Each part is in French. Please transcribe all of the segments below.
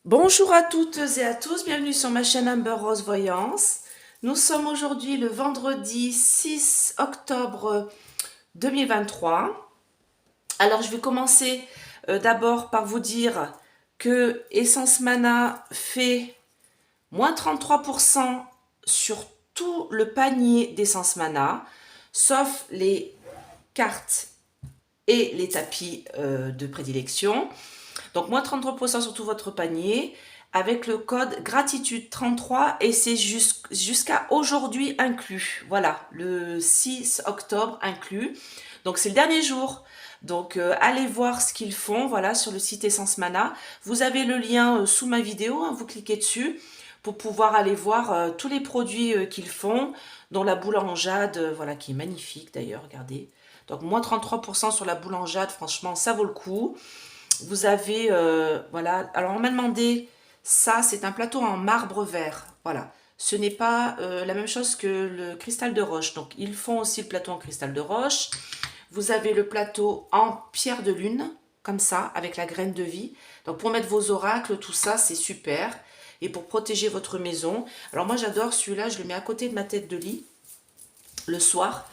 Bonjour à toutes et à tous, bienvenue sur ma chaîne Amber Rose Voyance. Nous sommes aujourd'hui le vendredi 6 octobre 2023. Alors je vais commencer d'abord par vous dire que Essence Mana fait moins 33% sur tout le panier d'Essence Mana, sauf les cartes et les tapis de prédilection. Donc moins 33% sur tout votre panier avec le code gratitude 33 et c'est jusqu'à aujourd'hui inclus. Voilà, le 6 octobre inclus. Donc c'est le dernier jour. Donc allez voir ce qu'ils font, voilà, sur le site Essence Mana. Vous avez le lien sous ma vidéo, hein, vous cliquez dessus pour pouvoir aller voir tous les produits qu'ils font, dont la boule en jade, voilà, qui est magnifique d'ailleurs, regardez. Donc moins 33% sur la boule en jade, franchement, ça vaut le coup. Vous avez, voilà, alors on m'a demandé, ça c'est un plateau en marbre vert, voilà. Ce n'est pas la même chose que le cristal de roche, donc ils font aussi le plateau en cristal de roche. Vous avez le plateau en pierre de lune, comme ça, avec la graine de vie. Donc pour mettre vos oracles, tout ça, c'est super. Et pour protéger votre maison. Alors moi j'adore celui-là, je le mets à côté de ma tête de lit, le soir,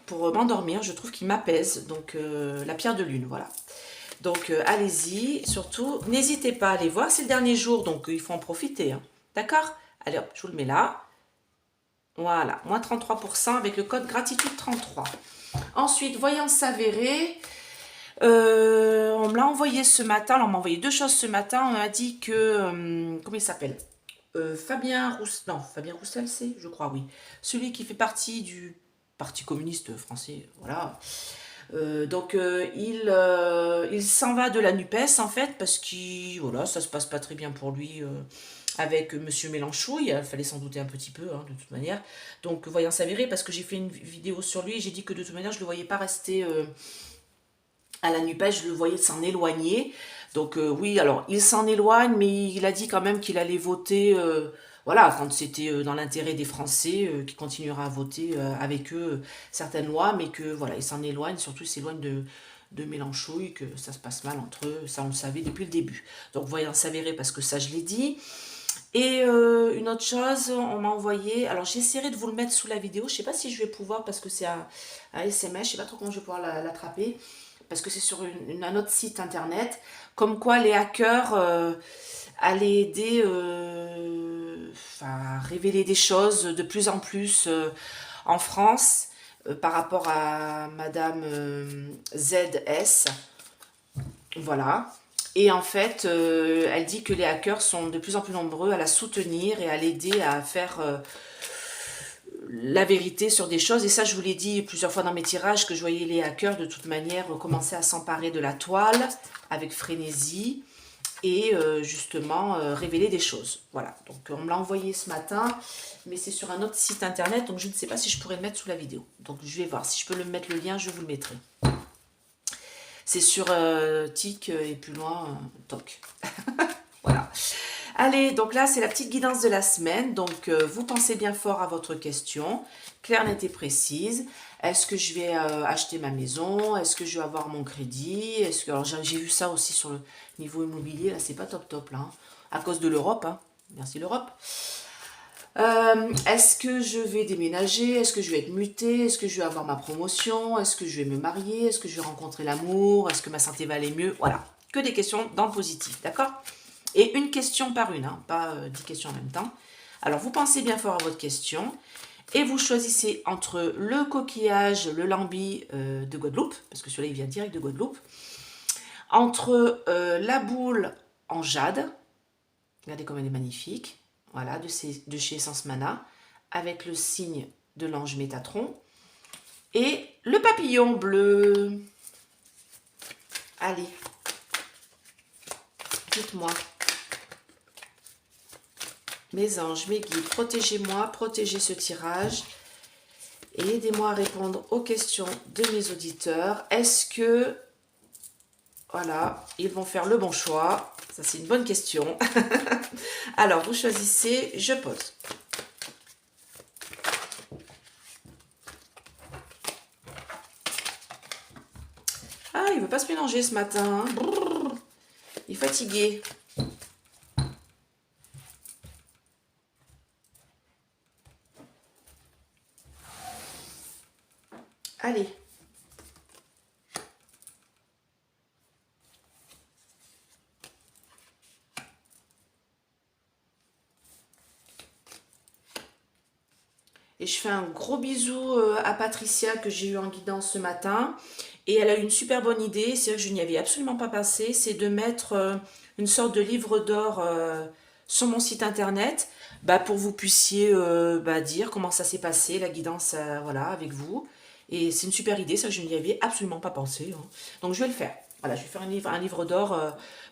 pour m'endormir. Je trouve qu'il m'apaise, donc la pierre de lune, voilà. Donc allez-y, surtout, n'hésitez pas à aller voir, c'est le dernier jour, donc il faut en profiter. Hein. D'accord? Allez hop, je vous le mets là. Voilà, moins 33% avec le code gratitude 33. Ensuite, voyance avérée. On me l'a envoyé ce matin, alors on m'a envoyé deux choses ce matin. On m'a dit que, comment il s'appelle? Fabien Roussel, non, Fabien Roussel, c'est, je crois, oui. Celui qui fait partie du Parti communiste français, voilà. Donc il s'en va de la NUPES en fait parce que voilà, ça se passe pas très bien pour lui avec Monsieur Mélenchon. Il fallait s'en douter un petit peu hein, de toute manière. Donc voyant s'avérer parce que j'ai fait une vidéo sur lui et j'ai dit que de toute manière je le voyais pas rester à la NUPES, je le voyais s'en éloigner. Donc oui, alors il s'en éloigne, mais il a dit quand même qu'il allait voter, voilà, quand c'était dans l'intérêt des Français, qu'il continuera à voter avec eux certaines lois, mais que voilà, il s'en éloigne, surtout il s'éloigne de Mélenchon, et que ça se passe mal entre eux, ça on le savait depuis le début. Donc voyant s'avérer, parce que ça je l'ai dit. Et une autre chose, on m'a envoyé, alors j'essaierai de vous le mettre sous la vidéo, je sais pas si je vais pouvoir, parce que c'est un SMS, je sais pas trop comment je vais pouvoir l'attraper, parce que c'est sur un autre site internet, comme quoi les hackers allaient aider à révéler des choses de plus en plus en France par rapport à Madame ZS. Voilà. Et en fait, elle dit que les hackers sont de plus en plus nombreux à la soutenir et à l'aider à faire la vérité sur des choses. Et ça, je vous l'ai dit plusieurs fois dans mes tirages, que je voyais les hackers de toute manière commencer à s'emparer de la toile avec frénésie et justement révéler des choses. Voilà, donc on me l'a envoyé ce matin, mais c'est sur un autre site internet, donc je ne sais pas si je pourrais le mettre sous la vidéo. Donc je vais voir, si je peux le mettre le lien, je vous le mettrai. C'est sur TIC et plus loin, TOC. Voilà. Allez, donc là, c'est la petite guidance de la semaine. Donc, vous pensez bien fort à votre question, claire, nette et précise. Est-ce que je vais acheter ma maison? Est-ce que je vais avoir mon crédit? Est-ce que alors j'ai vu ça aussi sur le niveau immobilier. Là, c'est pas top top là, hein, à cause de l'Europe. Hein. Merci l'Europe. Est-ce que je vais déménager? Est-ce que je vais être mutée? Est-ce que je vais avoir ma promotion? Est-ce que je vais me marier? Est-ce que je vais rencontrer l'amour? Est-ce que ma santé va aller mieux? Voilà, que des questions dans le positif, d'accord? Et une question par une, hein, pas 10 questions en même temps. Alors, vous pensez bien fort à votre question et vous choisissez entre le coquillage, le lambi de Guadeloupe, parce que celui-là, il vient direct de Guadeloupe, entre la boule en jade, regardez comme elle est magnifique, voilà, de chez Essence Mana, avec le signe de l'ange Métatron, et le papillon bleu. Allez, dites-moi. Mes anges, mes guides, protégez-moi, protégez ce tirage et aidez-moi à répondre aux questions de mes auditeurs. Est-ce que, voilà, ils vont faire le bon choix? Ça, c'est une bonne question. Alors, vous choisissez, je pose. Ah, il ne veut pas se mélanger ce matin. Hein. Il est fatigué. Allez. Et je fais un gros bisou à Patricia que j'ai eu en guidance ce matin. Et elle a eu une super bonne idée, c'est vrai que je n'y avais absolument pas pensé, c'est de mettre une sorte de livre d'or sur mon site internet bah, pour que vous puissiez bah, dire comment ça s'est passé, la guidance voilà, avec vous. Et c'est une super idée, ça je n'y avais absolument pas pensé, hein. Donc je vais le faire. Voilà, je vais faire un livre d'or.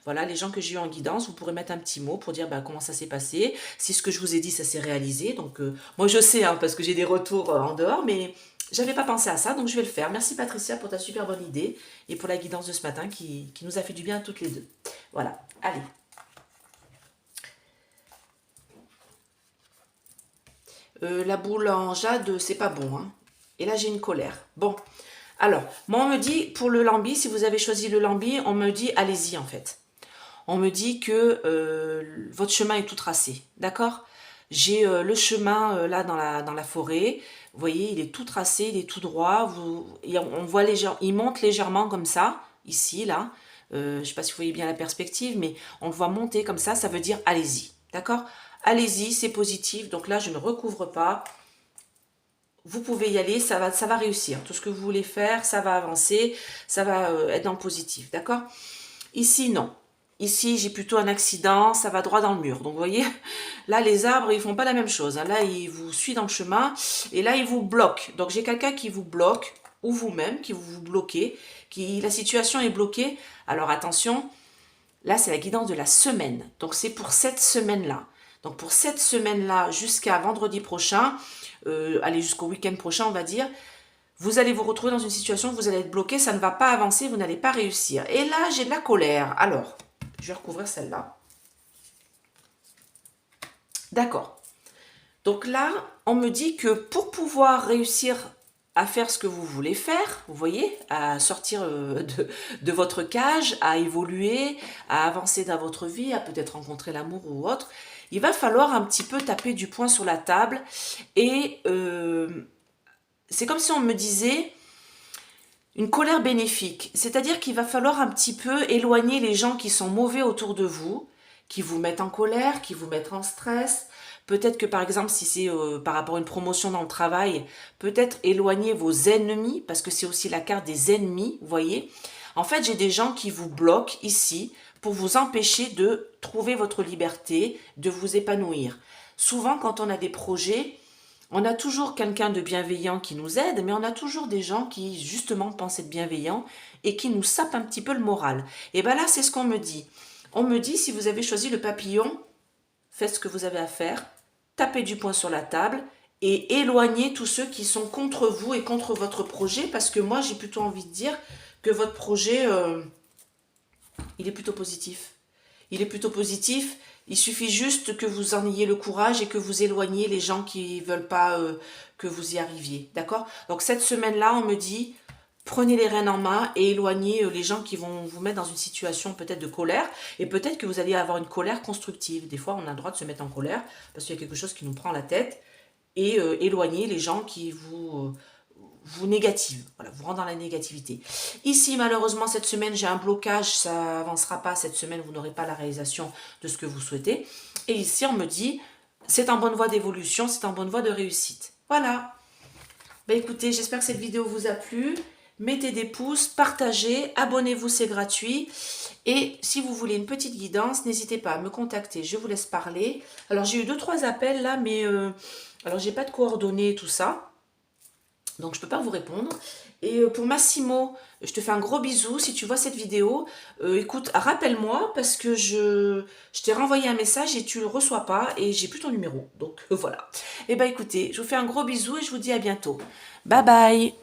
Voilà, les gens que j'ai eu en guidance, vous pourrez mettre un petit mot pour dire bah, comment ça s'est passé. Si ce que je vous ai dit, ça s'est réalisé. Donc moi je sais, hein, parce que j'ai des retours en dehors, mais j'avais pas pensé à ça, donc je vais le faire. Merci Patricia pour ta super bonne idée et pour la guidance de ce matin qui nous a fait du bien à toutes les deux. Voilà, allez. La boule en jade, c'est pas bon, hein. Et là, j'ai une colère. Bon, alors, moi, on me dit, pour le lambi, si vous avez choisi le lambi, on me dit, allez-y, en fait. On me dit que votre chemin est tout tracé, d'accord? J'ai le chemin là dans la forêt. Vous voyez, il est tout tracé, il est tout droit. On voit il monte légèrement comme ça, ici, là. Je ne sais pas si vous voyez bien la perspective, mais on le voit monter comme ça veut dire allez-y, d'accord? Allez-y, c'est positif. Donc là, je ne recouvre pas. Vous pouvez y aller, ça va réussir. Tout ce que vous voulez faire, ça va avancer, ça va être dans le positif, d'accord? Ici, non. Ici, j'ai plutôt un accident, ça va droit dans le mur. Donc, vous voyez, là, les arbres, ils font pas la même chose, hein. Là, ils vous suivent dans le chemin et là, ils vous bloquent. Donc, j'ai quelqu'un qui vous bloque ou vous-même qui vous bloquez, la situation est bloquée. Alors, attention, là, c'est la guidance de la semaine. Donc, c'est pour cette semaine-là. Donc, pour cette semaine-là, jusqu'à vendredi prochain, allez, jusqu'au week-end prochain, on va dire, vous allez vous retrouver dans une situation où vous allez être bloqué, ça ne va pas avancer, vous n'allez pas réussir. Et là, j'ai de la colère. Alors, je vais recouvrir celle-là. D'accord. Donc là, on me dit que pour pouvoir réussir à faire ce que vous voulez faire, vous voyez, à sortir de votre cage, à évoluer, à avancer dans votre vie, à peut-être rencontrer l'amour ou autre, il va falloir un petit peu taper du poing sur la table et c'est comme si on me disait une colère bénéfique, c'est-à-dire qu'il va falloir un petit peu éloigner les gens qui sont mauvais autour de vous, qui vous mettent en colère, qui vous mettent en stress. Peut-être que par exemple, si c'est par rapport à une promotion dans le travail, peut-être éloigner vos ennemis, parce que c'est aussi la carte des ennemis, vous voyez. En fait, j'ai des gens qui vous bloquent ici pour vous empêcher de trouver votre liberté, de vous épanouir. Souvent, quand on a des projets, on a toujours quelqu'un de bienveillant qui nous aide, mais on a toujours des gens qui, justement, pensent être bienveillants et qui nous sapent un petit peu le moral. Et bien là, c'est ce qu'on me dit. On me dit, si vous avez choisi le papillon, faites ce que vous avez à faire, tapez du poing sur la table et éloignez tous ceux qui sont contre vous et contre votre projet, parce que moi, j'ai plutôt envie de dire que votre projet, il est plutôt positif. Il est plutôt positif. Il suffit juste que vous en ayez le courage et que vous éloigniez les gens qui ne veulent pas que vous y arriviez. D'accord? Donc cette semaine-là, on me dit, prenez les rênes en main et éloignez les gens qui vont vous mettre dans une situation peut-être de colère. Et peut-être que vous allez avoir une colère constructive. Des fois, on a le droit de se mettre en colère parce qu'il y a quelque chose qui nous prend la tête. Et éloignez les gens qui vous négative, voilà, vous rend dans la négativité. Ici, malheureusement, cette semaine, j'ai un blocage, ça avancera pas. Cette semaine, vous n'aurez pas la réalisation de ce que vous souhaitez. Et ici, on me dit, c'est en bonne voie d'évolution, c'est en bonne voie de réussite. Voilà. Ben écoutez, j'espère que cette vidéo vous a plu. Mettez des pouces, partagez, abonnez-vous, c'est gratuit. Et si vous voulez une petite guidance, n'hésitez pas à me contacter, je vous laisse parler. Alors, j'ai eu 2-3 appels là, mais alors j'ai pas de coordonnées, tout ça. Donc, je ne peux pas vous répondre. Et pour Massimo, je te fais un gros bisou. Si tu vois cette vidéo, écoute, rappelle-moi parce que je t'ai renvoyé un message et tu ne le reçois pas et j'ai plus ton numéro. Donc, voilà. Et bien, écoutez, je vous fais un gros bisou et je vous dis à bientôt. Bye bye.